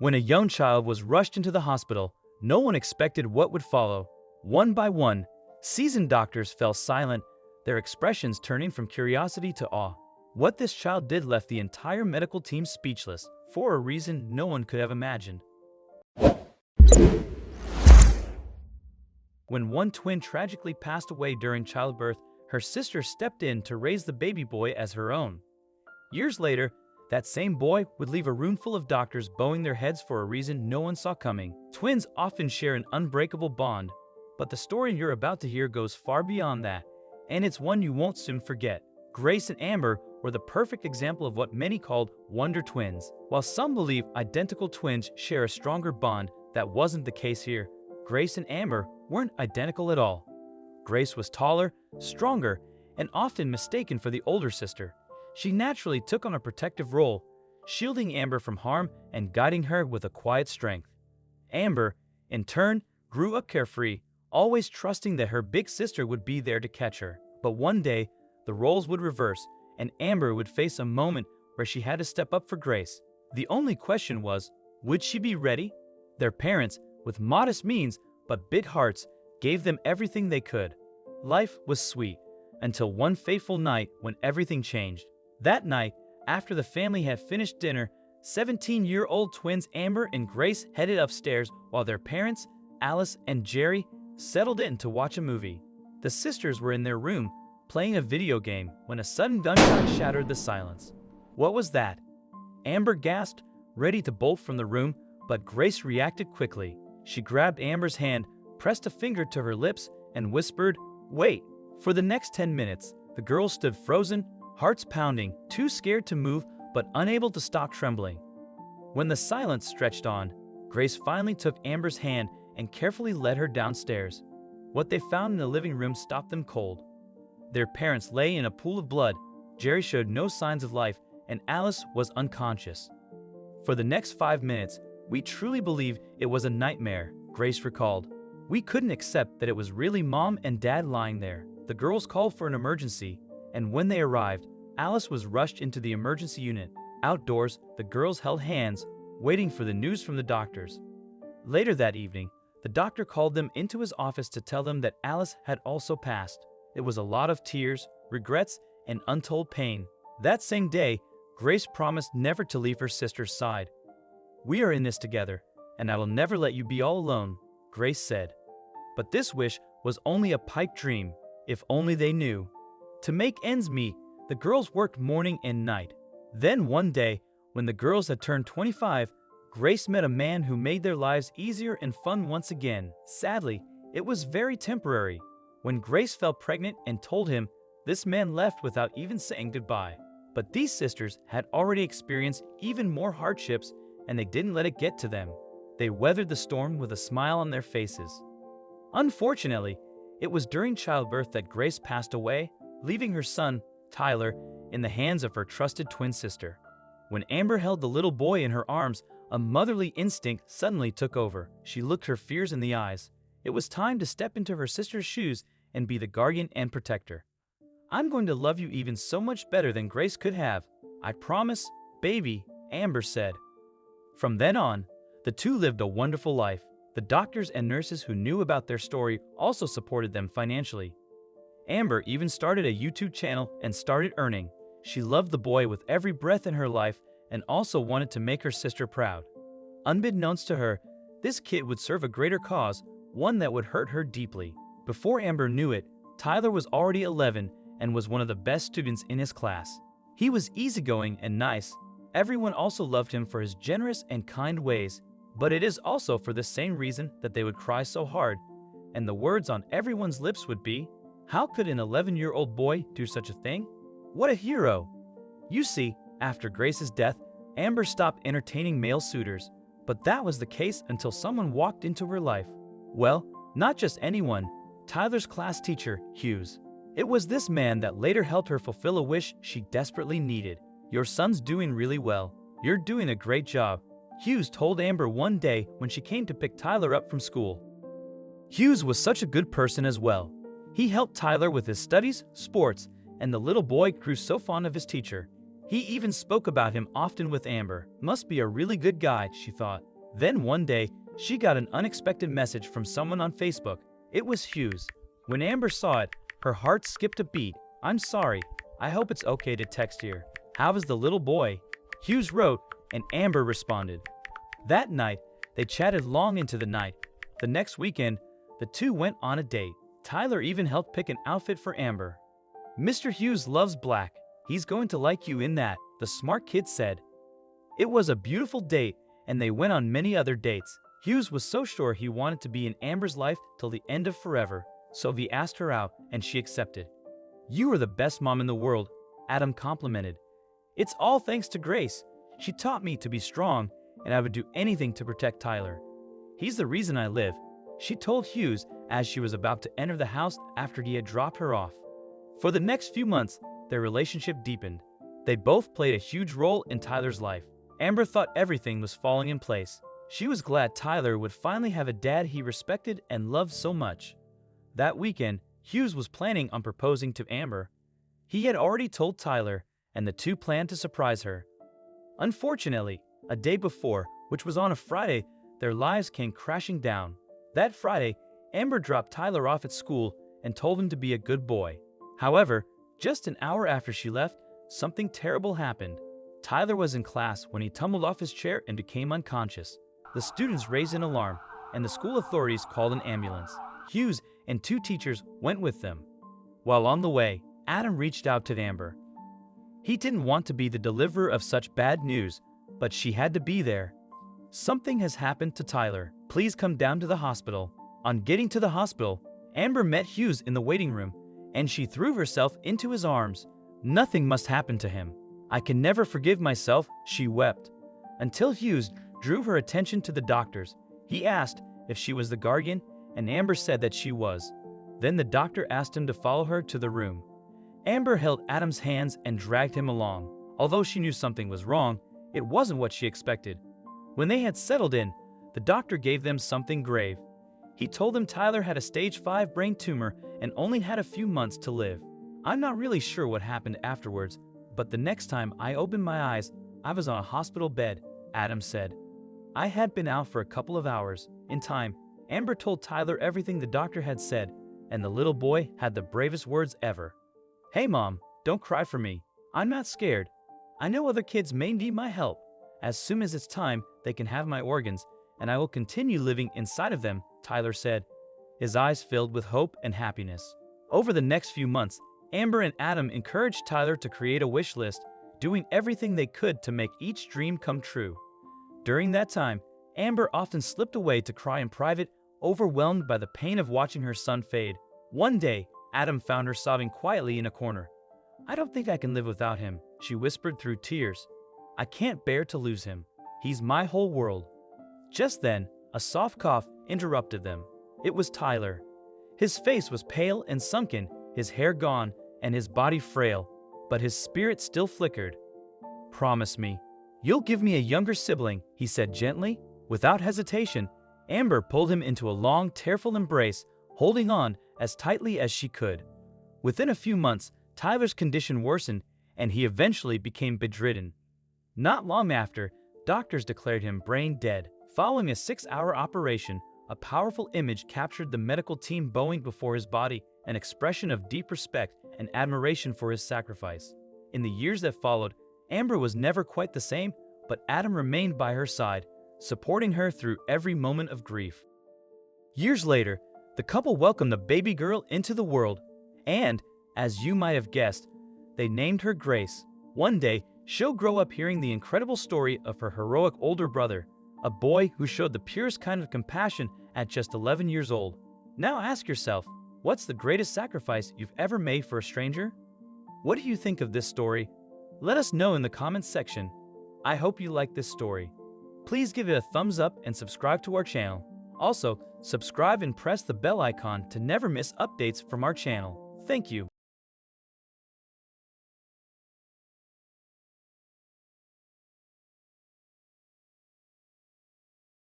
When a young child was rushed into the hospital, no one expected what would follow. One by one, seasoned doctors fell silent, their expressions turning from curiosity to awe. What this child did left the entire medical team speechless, for a reason no one could have imagined. When one twin tragically passed away during childbirth, her sister stepped in to raise the baby boy as her own. Years later, that same boy would leave a room full of doctors bowing their heads for a reason no one saw coming. Twins often share an unbreakable bond, but the story you're about to hear goes far beyond that, and it's one you won't soon forget. Grace and Amber were the perfect example of what many called wonder twins. While some believe identical twins share a stronger bond, that wasn't the case here. Grace and Amber weren't identical at all. Grace was taller, stronger, and often mistaken for the older sister. She naturally took on a protective role, shielding Amber from harm and guiding her with a quiet strength. Amber, in turn, grew up carefree, always trusting that her big sister would be there to catch her. But one day, the roles would reverse, and Amber would face a moment where she had to step up for Grace. The only question was, would she be ready? Their parents, with modest means but big hearts, gave them everything they could. Life was sweet, until one fateful night when everything changed. That night, after the family had finished dinner, 17-year-old twins Amber and Grace headed upstairs while their parents, Alice and Jerry, settled in to watch a movie. The sisters were in their room, playing a video game, when a sudden gunshot shattered the silence. What was that? Amber gasped, ready to bolt from the room, but Grace reacted quickly. She grabbed Amber's hand, pressed a finger to her lips, and whispered, "Wait." For the next 10 minutes, the girls stood frozen, hearts pounding, too scared to move but unable to stop trembling. When the silence stretched on, Grace finally took Amber's hand and carefully led her downstairs. What they found in the living room stopped them cold. Their parents lay in a pool of blood, Jerry showed no signs of life, and Alice was unconscious. For the next 5 minutes, we truly believed it was a nightmare, Grace recalled. We couldn't accept that it was really Mom and Dad lying there. The girls called for an emergency, and when they arrived, Alice was rushed into the emergency unit. Outdoors, the girls held hands, waiting for the news from the doctors. Later that evening, the doctor called them into his office to tell them that Alice had also passed. It was a lot of tears, regrets, and untold pain. That same day, Grace promised never to leave her sister's side. "We are in this together, and I will never let you be all alone," Grace said. But this wish was only a pipe dream, if only they knew. To make ends meet, the girls worked morning and night. Then one day, when the girls had turned 25, Grace met a man who made their lives easier and fun once again. Sadly, it was very temporary. When Grace fell pregnant and told him, this man left without even saying goodbye. But these sisters had already experienced even more hardships, and they didn't let it get to them. They weathered the storm with a smile on their faces. Unfortunately, it was during childbirth that Grace passed away, leaving her son, Tyler, in the hands of her trusted twin sister. When Amber held the little boy in her arms, a motherly instinct suddenly took over. She looked her fears in the eyes. It was time to step into her sister's shoes and be the guardian and protector. "I'm going to love you even so much better than Grace could have. I promise, baby," Amber said. From then on, the two lived a wonderful life. The doctors and nurses who knew about their story also supported them financially. Amber even started a YouTube channel and started earning. She loved the boy with every breath in her life and also wanted to make her sister proud. Unbeknownst to her, this kid would serve a greater cause, one that would hurt her deeply. Before Amber knew it, Tyler was already 11 and was one of the best students in his class. He was easygoing and nice. Everyone also loved him for his generous and kind ways, but it is also for the same reason that they would cry so hard, and the words on everyone's lips would be, "How could an 11-year-old boy do such a thing? What a hero!" You see, after Grace's death, Amber stopped entertaining male suitors, but that was the case until someone walked into her life. Well, not just anyone, Tyler's class teacher, Hughes. It was this man that later helped her fulfill a wish she desperately needed. "Your son's doing really well. You're doing a great job," Hughes told Amber one day when she came to pick Tyler up from school. Hughes was such a good person as well. He helped Tyler with his studies, sports, and the little boy grew so fond of his teacher. He even spoke about him often with Amber. "Must be a really good guy," she thought. Then one day, she got an unexpected message from someone on Facebook. It was Hughes. When Amber saw it, her heart skipped a beat. "I'm sorry. I hope it's okay to text here. How is the little boy?" Hughes wrote, and Amber responded. That night, they chatted long into the night. The next weekend, the two went on a date. Tyler even helped pick an outfit for Amber. "Mr. Hughes loves black. He's going to like you in that," the smart kid said. It was a beautiful date, and they went on many other dates. Hughes was so sure he wanted to be in Amber's life till the end of forever, so he asked her out, and she accepted. "You are the best mom in the world," Adam complimented. "It's all thanks to Grace. She taught me to be strong, and I would do anything to protect Tyler. He's the reason I live," she told Hughes as she was about to enter the house after he had dropped her off. For the next few months, their relationship deepened. They both played a huge role in Tyler's life. Amber thought everything was falling in place. She was glad Tyler would finally have a dad he respected and loved so much. That weekend, Hughes was planning on proposing to Amber. He had already told Tyler, and the two planned to surprise her. Unfortunately, a day before, which was on a Friday, their lives came crashing down. That Friday, Amber dropped Tyler off at school and told him to be a good boy. However, just an hour after she left, something terrible happened. Tyler was in class when he tumbled off his chair and became unconscious. The students raised an alarm, and the school authorities called an ambulance. Hughes and two teachers went with them. While on the way, Adam reached out to Amber. He didn't want to be the deliverer of such bad news, but she had to be there. "Something has happened to Tyler. Please come down to the hospital." On getting to the hospital, Amber met Hughes in the waiting room, and she threw herself into his arms. "Nothing must happen to him. I can never forgive myself," she wept. Until Hughes drew her attention to the doctors. He asked if she was the guardian, and Amber said that she was. Then the doctor asked him to follow her to the room. Amber held Adam's hands and dragged him along. Although she knew something was wrong, it wasn't what she expected. When they had settled in, the doctor gave them something grave. He told them Tyler had a stage 5 brain tumor and only had a few months to live. "I'm not really sure what happened afterwards, but the next time I opened my eyes, I was on a hospital bed," Adam said. "I had been out for a couple of hours." In time, Amber told Tyler everything the doctor had said, and the little boy had the bravest words ever. "Hey Mom, don't cry for me. I'm not scared. I know other kids may need my help. As soon as it's time, they can have my organs, and I will continue living inside of them," Tyler said, his eyes filled with hope and happiness. Over the next few months, Amber and Adam encouraged Tyler to create a wish list, doing everything they could to make each dream come true. During that time, Amber often slipped away to cry in private, overwhelmed by the pain of watching her son fade. One day, Adam found her sobbing quietly in a corner. "I don't think I can live without him," she whispered through tears. "I can't bear to lose him. He's my whole world." Just then, a soft cough interrupted them. It was Tyler. His face was pale and sunken, his hair gone, and his body frail, but his spirit still flickered. "Promise me, you'll give me a younger sibling," he said gently. Without hesitation, Amber pulled him into a long, tearful embrace, holding on as tightly as she could. Within a few months, Tyler's condition worsened, and he eventually became bedridden. Not long after, doctors declared him brain dead. Following a 6-hour operation, a powerful image captured the medical team bowing before his body, an expression of deep respect and admiration for his sacrifice. In the years that followed, Amber was never quite the same, but Adam remained by her side, supporting her through every moment of grief. Years later, the couple welcomed a baby girl into the world, and, as you might have guessed, they named her Grace. One day, she'll grow up hearing the incredible story of her heroic older brother, a boy who showed the purest kind of compassion at just 11 years old. Now ask yourself, what's the greatest sacrifice you've ever made for a stranger? What do you think of this story? Let us know in the comments section. I hope you like this story. Please give it a thumbs up and subscribe to our channel. Also, subscribe and press the bell icon to never miss updates from our channel. Thank you.